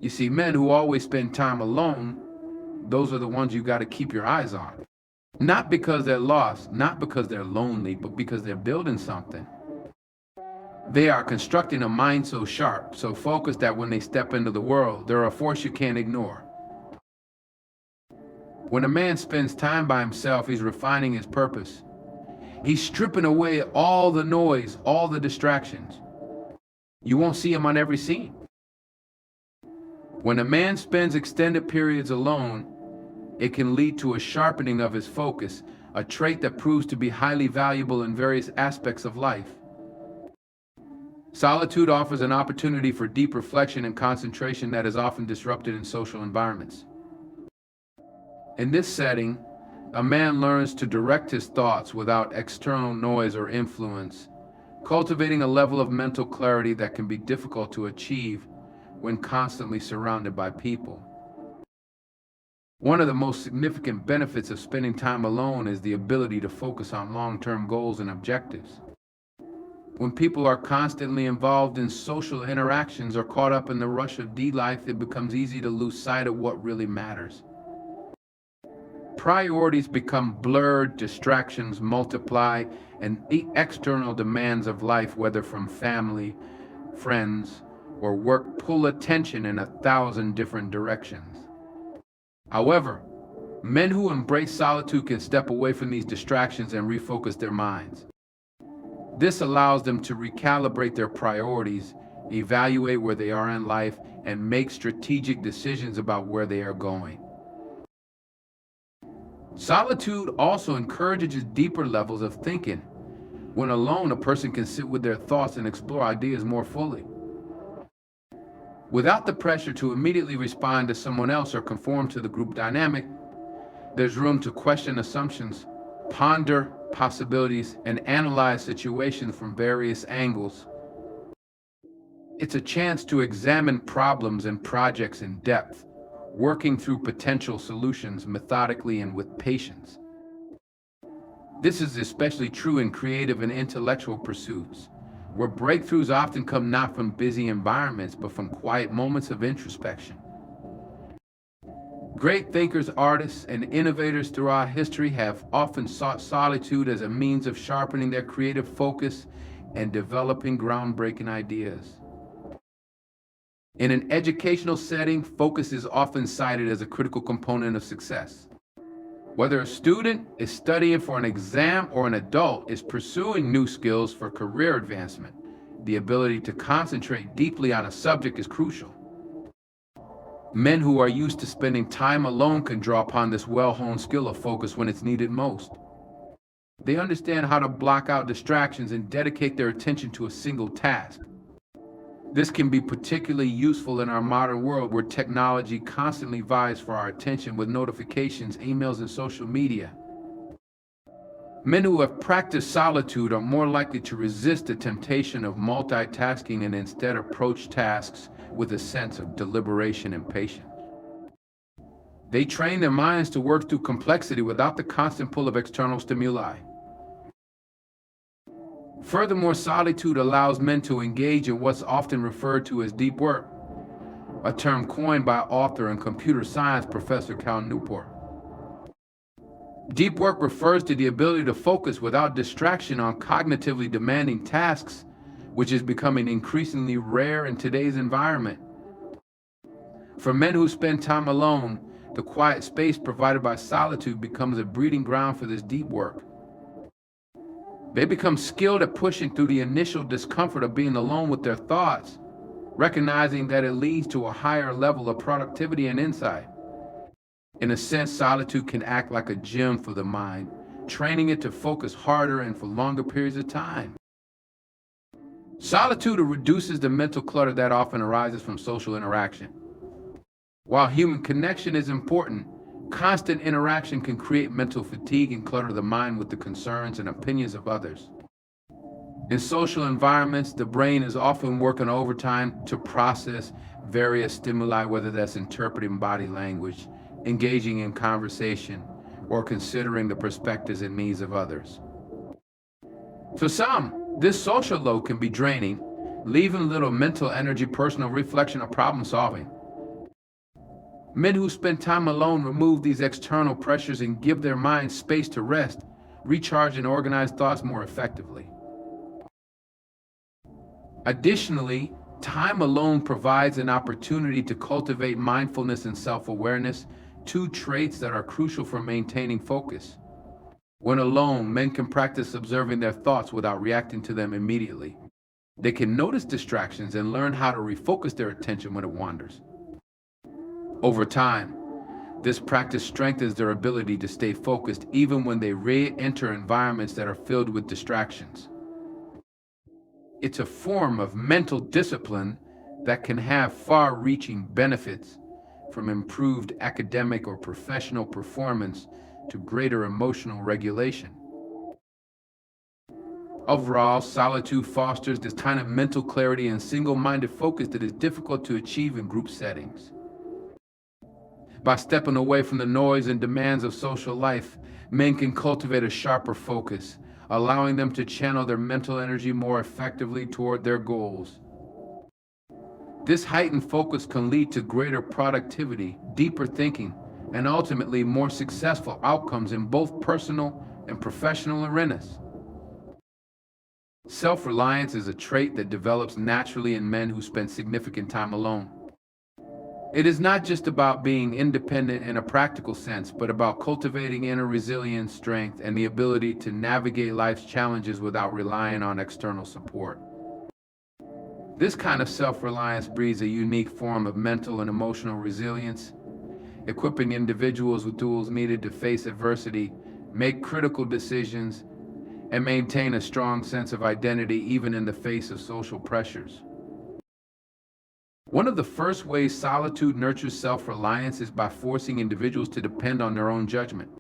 You see, men who always spend time alone, those are the ones you got to keep your eyes on. Not because they're lost, not because they're lonely, but because they're building something. They are constructing a mind so sharp, so focused that when they step into the world, they're a force you can't ignore. When a man spends time by himself, he's refining his purpose. He's stripping away all the noise, all the distractions. You won't see him on every scene. When a man spends extended periods alone, it can lead to a sharpening of his focus, a trait that proves to be highly valuable in various aspects of life. Solitude offers an opportunity for deep reflection and concentration that is often disrupted in social environments. In this setting, a man learns to direct his thoughts without external noise or influence, cultivating a level of mental clarity that can be difficult to achieve when constantly surrounded by people. One of the most significant benefits of spending time alone is the ability to focus on long-term goals and objectives. When people are constantly involved in social interactions or caught up in the rush of D-life, it becomes easy to lose sight of what really matters. Priorities become blurred, distractions multiply, and the external demands of life, whether from family, friends, or work, pull attention in 1,000 different directions. However, men who embrace solitude can step away from these distractions and refocus their minds. This allows them to recalibrate their priorities, evaluate where they are in life, and make strategic decisions about where they are going. Solitude also encourages deeper levels of thinking. When alone, a person can sit with their thoughts and explore ideas more fully. Without the pressure to immediately respond to someone else or conform to the group dynamic, there's room to question assumptions, ponder possibilities, and analyze situations from various angles. It's a chance to examine problems and projects in depth, working through potential solutions methodically and with patience. This is especially true in creative and intellectual pursuits, where breakthroughs often come not from busy environments, but from quiet moments of introspection. Great thinkers, artists, and innovators throughout history have often sought solitude as a means of sharpening their creative focus and developing groundbreaking ideas. In an educational setting, focus is often cited as a critical component of success. Whether a student is studying for an exam or an adult is pursuing new skills for career advancement, the ability to concentrate deeply on a subject is crucial. Men who are used to spending time alone can draw upon this well-honed skill of focus when it's needed most. They understand how to block out distractions and dedicate their attention to a single task. This can be particularly useful in our modern world where technology constantly vies for our attention with notifications, emails, and social media. Men who have practiced solitude are more likely to resist the temptation of multitasking and instead approach tasks with a sense of deliberation and patience. They train their minds to work through complexity without the constant pull of external stimuli. Furthermore, solitude allows men to engage in what's often referred to as deep work, a term coined by author and computer science professor Cal Newport. Deep work refers to the ability to focus without distraction on cognitively demanding tasks, which is becoming increasingly rare in today's environment. For men who spend time alone, the quiet space provided by solitude becomes a breeding ground for this deep work. They become skilled at pushing through the initial discomfort of being alone with their thoughts, recognizing that it leads to a higher level of productivity and insight. In a sense, solitude can act like a gym for the mind, training it to focus harder and for longer periods of time. Solitude reduces the mental clutter that often arises from social interaction. While human connection is important, constant interaction can create mental fatigue and clutter the mind with the concerns and opinions of others. In social environments, the brain is often working overtime to process various stimuli, whether that's interpreting body language, engaging in conversation, or considering the perspectives and needs of others. For some, this social load can be draining, leaving little mental energy, personal reflection, or problem solving. Men who spend time alone remove these external pressures and give their minds space to rest, recharge, and organize thoughts more effectively. Additionally, time alone provides an opportunity to cultivate mindfulness and self-awareness, two traits that are crucial for maintaining focus. When alone, men can practice observing their thoughts without reacting to them immediately. They can notice distractions and learn how to refocus their attention when it wanders. Over time, this practice strengthens their ability to stay focused even when they re-enter environments that are filled with distractions. It's a form of mental discipline that can have far-reaching benefits, from improved academic or professional performance to greater emotional regulation. Overall, solitude fosters this kind of mental clarity and single-minded focus that is difficult to achieve in group settings. By stepping away from the noise and demands of social life, men can cultivate a sharper focus, allowing them to channel their mental energy more effectively toward their goals. This heightened focus can lead to greater productivity, deeper thinking, and ultimately more successful outcomes in both personal and professional arenas. Self-reliance is a trait that develops naturally in men who spend significant time alone. It is not just about being independent in a practical sense, but about cultivating inner resilience, strength, and the ability to navigate life's challenges without relying on external support. This kind of self-reliance breeds a unique form of mental and emotional resilience, equipping individuals with tools needed to face adversity, make critical decisions, and maintain a strong sense of identity even in the face of social pressures. One of the first ways solitude nurtures self-reliance is by forcing individuals to depend on their own judgment.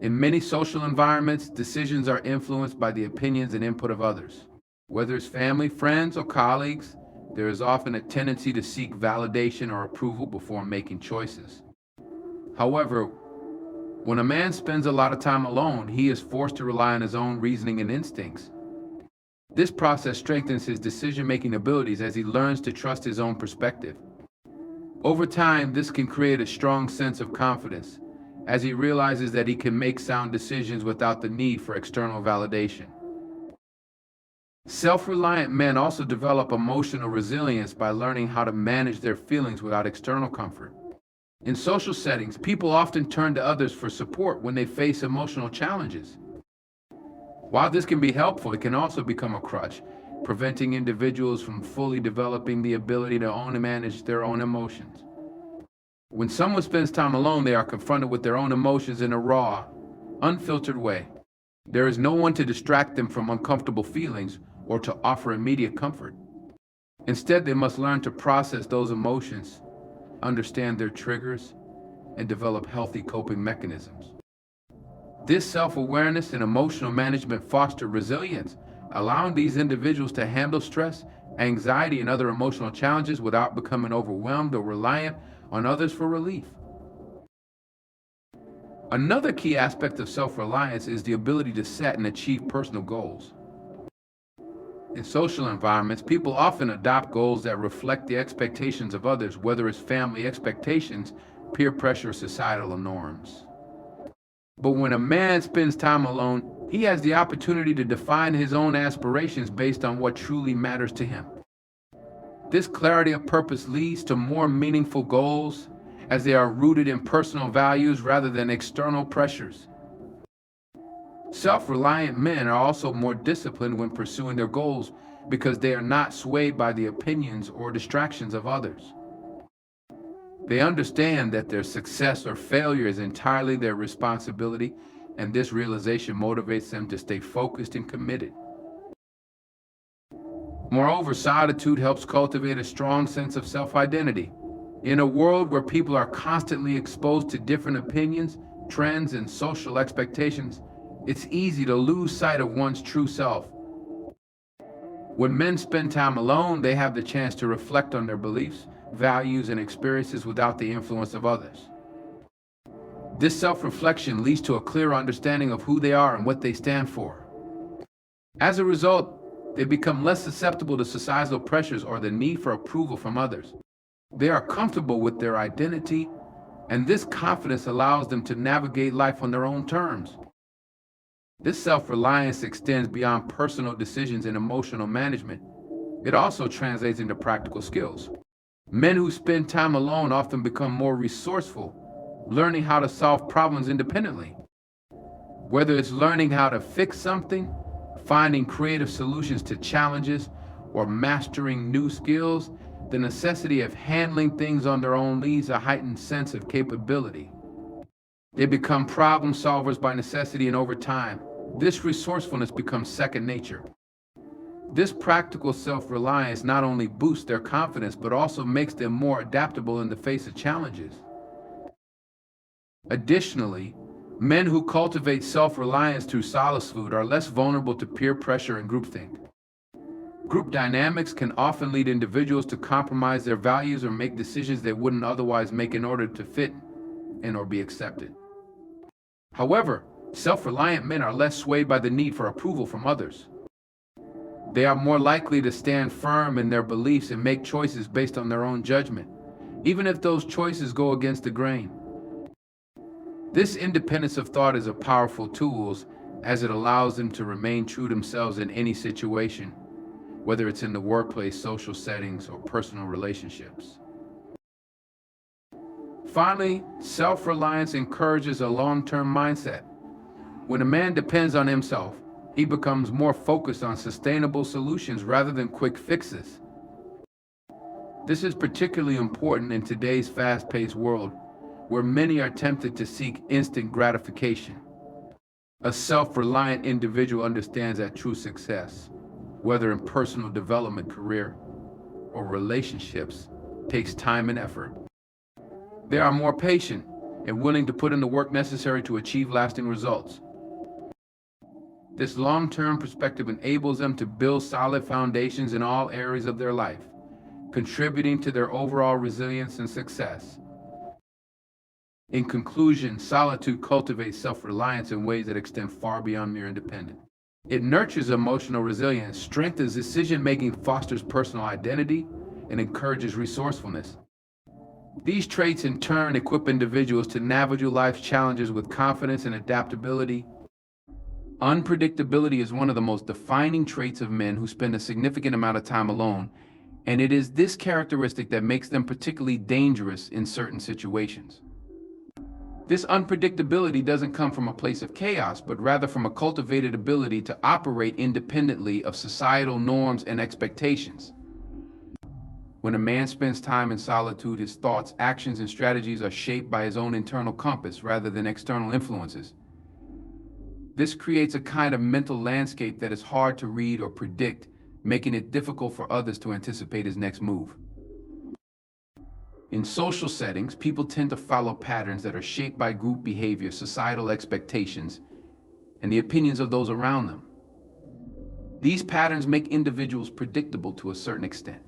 In many social environments, decisions are influenced by the opinions and input of others. Whether it's family, friends, or colleagues, there is often a tendency to seek validation or approval before making choices. However, when a man spends a lot of time alone, he is forced to rely on his own reasoning and instincts. This process strengthens his decision-making abilities as he learns to trust his own perspective. Over time, this can create a strong sense of confidence, as he realizes that he can make sound decisions without the need for external validation. Self-reliant men also develop emotional resilience by learning how to manage their feelings without external comfort. In social settings, people often turn to others for support when they face emotional challenges. While this can be helpful, it can also become a crutch, preventing individuals from fully developing the ability to own and manage their own emotions. When someone spends time alone, they are confronted with their own emotions in a raw, unfiltered way. There is no one to distract them from uncomfortable feelings or to offer immediate comfort. Instead, they must learn to process those emotions, understand their triggers, and develop healthy coping mechanisms. This self-awareness and emotional management foster resilience, allowing these individuals to handle stress, anxiety, and other emotional challenges without becoming overwhelmed or reliant on others for relief. Another key aspect of self-reliance is the ability to set and achieve personal goals. In social environments, people often adopt goals that reflect the expectations of others, whether it's family expectations, peer pressure, or societal norms. But when a man spends time alone, he has the opportunity to define his own aspirations based on what truly matters to him. This clarity of purpose leads to more meaningful goals, as they are rooted in personal values rather than external pressures. Self-reliant men are also more disciplined when pursuing their goals because they are not swayed by the opinions or distractions of others. They understand that their success or failure is entirely their responsibility, and this realization motivates them to stay focused and committed. Moreover, solitude helps cultivate a strong sense of self-identity. In a world where people are constantly exposed to different opinions, trends, and social expectations, it's easy to lose sight of one's true self. When men spend time alone, they have the chance to reflect on their beliefs, values, and experiences without the influence of others. This self-reflection leads to a clear understanding of who they are and what they stand for. As a result, they become less susceptible to societal pressures or the need for approval from others. They are comfortable with their identity, And this confidence allows them to navigate life on their own terms. This self-reliance extends beyond personal decisions and emotional management. It also translates into practical skills. Men who spend time alone often become more resourceful, learning how to solve problems independently. Whether it's learning how to fix something, finding creative solutions to challenges, or mastering new skills, the necessity of handling things on their own leads a heightened sense of capability. They become problem solvers by necessity, and over time, this resourcefulness becomes second nature. This practical self-reliance not only boosts their confidence but also makes them more adaptable in the face of challenges. Additionally, men who cultivate self-reliance through solitude are less vulnerable to peer pressure and groupthink. Group dynamics can often lead individuals to compromise their values or make decisions they wouldn't otherwise make in order to fit in or be accepted. However, self-reliant men are less swayed by the need for approval from others. They are more likely to stand firm in their beliefs and make choices based on their own judgment, even if those choices go against the grain. This independence of thought is a powerful tool as it allows them to remain true to themselves in any situation, whether it's in the workplace, social settings, or personal relationships. Finally, self-reliance encourages a long-term mindset. When a man depends on himself, he becomes more focused on sustainable solutions rather than quick fixes. This is particularly important in today's fast-paced world, where many are tempted to seek instant gratification. A self-reliant individual understands that true success, whether in personal development, career, or relationships, takes time and effort. They are more patient and willing to put in the work necessary to achieve lasting results. This long-term perspective enables them to build solid foundations in all areas of their life, contributing to their overall resilience and success. In conclusion, solitude cultivates self-reliance in ways that extend far beyond mere independence. It nurtures emotional resilience, strengthens decision-making, fosters personal identity, and encourages resourcefulness. These traits in turn equip individuals to navigate life's challenges with confidence and adaptability. Unpredictability is one of the most defining traits of men who spend a significant amount of time alone, and it is this characteristic that makes them particularly dangerous in certain situations. This unpredictability doesn't come from a place of chaos, but rather from a cultivated ability to operate independently of societal norms and expectations. When a man spends time in solitude, his thoughts, actions, and strategies are shaped by his own internal compass rather than external influences. This creates a kind of mental landscape that is hard to read or predict, making it difficult for others to anticipate his next move. In social settings, people tend to follow patterns that are shaped by group behavior, societal expectations, and the opinions of those around them. These patterns make individuals predictable to a certain extent.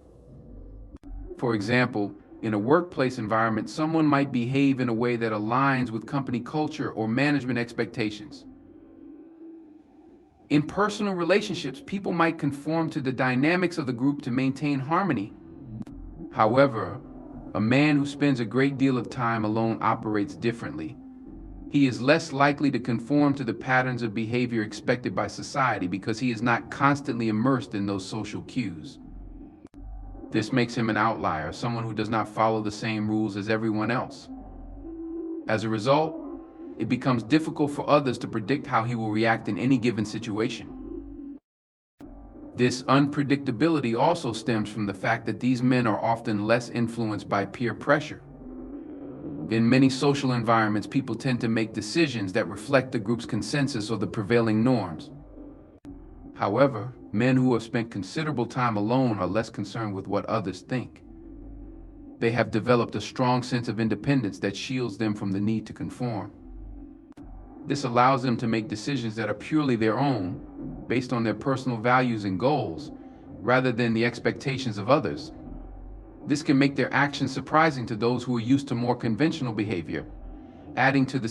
For example, in a workplace environment, someone might behave in a way that aligns with company culture or management expectations. In personal relationships, people might conform to the dynamics of the group to maintain harmony. However, a man who spends a great deal of time alone operates differently. He is less likely to conform to the patterns of behavior expected by society because he is not constantly immersed in those social cues. This makes him an outlier, someone who does not follow the same rules as everyone else. As a result, it becomes difficult for others to predict how he will react in any given situation. This unpredictability also stems from the fact that these men are often less influenced by peer pressure. In many social environments, people tend to make decisions that reflect the group's consensus or the prevailing norms. However, men who have spent considerable time alone are less concerned with what others think. They have developed a strong sense of independence that shields them from the need to conform. This allows them to make decisions that are purely their own, based on their personal values and goals, rather than the expectations of others. This can make their actions surprising to those who are used to more conventional behavior, adding to the